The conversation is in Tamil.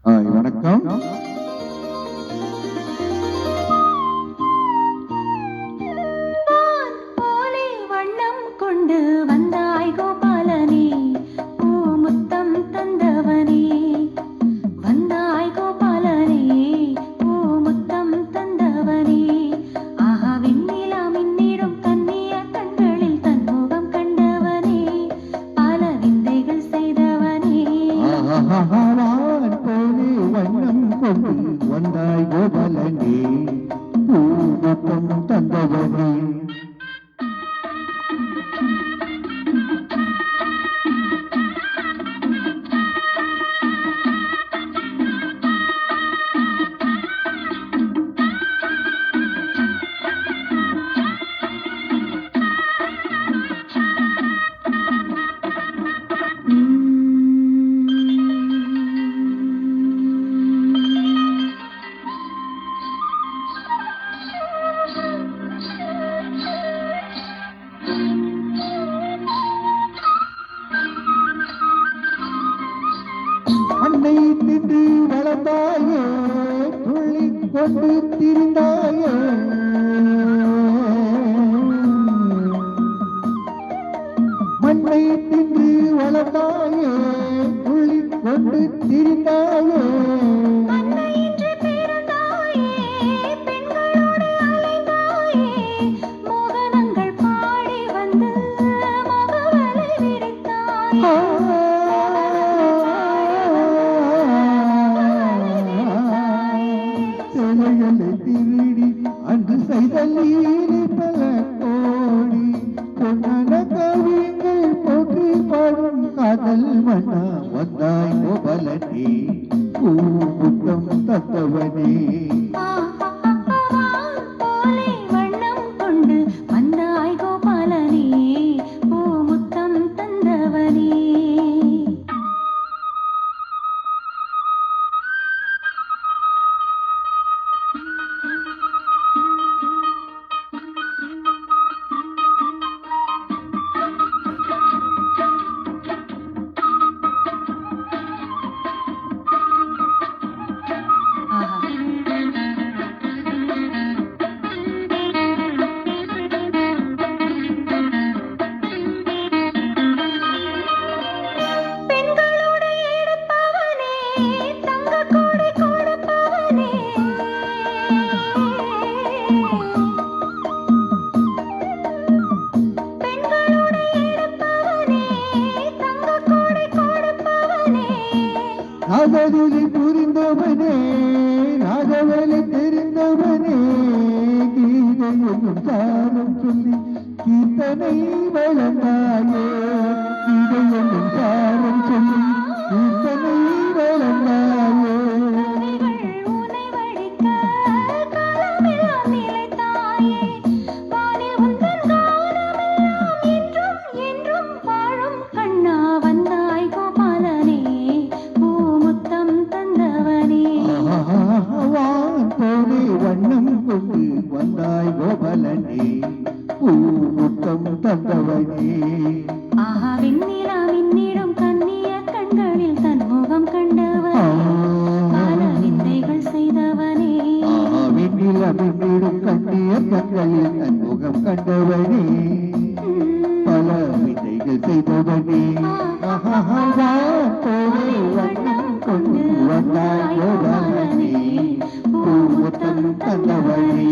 வணக்கம். போலே வண்ணம் கொண்டு வந்தாய் கோபாலனே, பூமுத்தம் தந்தவனே. வந்தாய் கோபாலனே, பூமுத்தம் தந்தவனே. ஆஹா வெண்ணிலா மின்னிடும் கண்ணிய கண்களில் தன்முகம் கண்டவனே, பல விந்தைகள் செய்தவனே. போலே வண்ணம் கொண்டு வந்தாய் கோபாலனே, பூமுத்தம் தந்தவனே. அன்னை தின்று வளர்ந்தாயே, துள்ளி கொண்டு திரிந்தாயே. மண்ணை தின்று வளர்ந்தாயே, துள்ளி கொண்டு திரிந்தாயே. மன்னையின்று பிறந்தாயே, பெண்களோடு அலைந்தாயே. மோகனங்கள் பாடி வந்து முகவலை விரித்தாயே. சிலைகளை திருடி அன்று செய்த லீலை பல கோடி. பொன்னான கவிங்கள் போற்றி பாடும் காதல் மன்னா வந்தாய் கோபாலனே, பூமுத்தம் தந்தவனே. போலே வண்ணம் கொண்டு வந்தாய் கோபாலனே, பூமுத்தம் தந்தவனே. பெண்களோடு எடுப்பவனே, தங்கக்கூடை கொடுப்பவனே. பெண்களோடு எடுப்பவனே, தங்கக்கூடை கொடுப்பவனே. நாகவலி புரிந்தவனே, நாகவலி தெரிந்தவனே. கீதை என்னும் சாரம் சொல்லி கீர்த்தனை வளர்ந்தாயே. கீதை என்னும் சாரம் சொல்லி கீர்த்தனை வளர்ந்தாயே. உன்னை வடிக்க காலமெல்லாம் நிலைத்தாயே. வானில் உந்தன் கானமெல்லாம் என்றும் என்றும் வாழும் கண்ணா. வந்தாய் கோபாலனே, பூமுத்தம் தந்தவனே. வான் போலே வண்ணம் கொண்டு வந்தாய் கோபாலனே, பூமுத்தம் தந்தவனே. ஆஹா வெண்ணிலா மின்னிடும் கண்ணிய கண்களில் தன்முகம் கண்டவனே, பல விந்தைகள் செய்தவனே. விண்ணில் அமிழ்ந்திடும் கண்ணிய கண்களில் தன் முகம் கண்டவனே, பல விதைகள் செய்தவனே. போலே வண்ணம் கொண்டு வந்தாய் கோபாலனே, பூமுத்தம் தந்தவனே.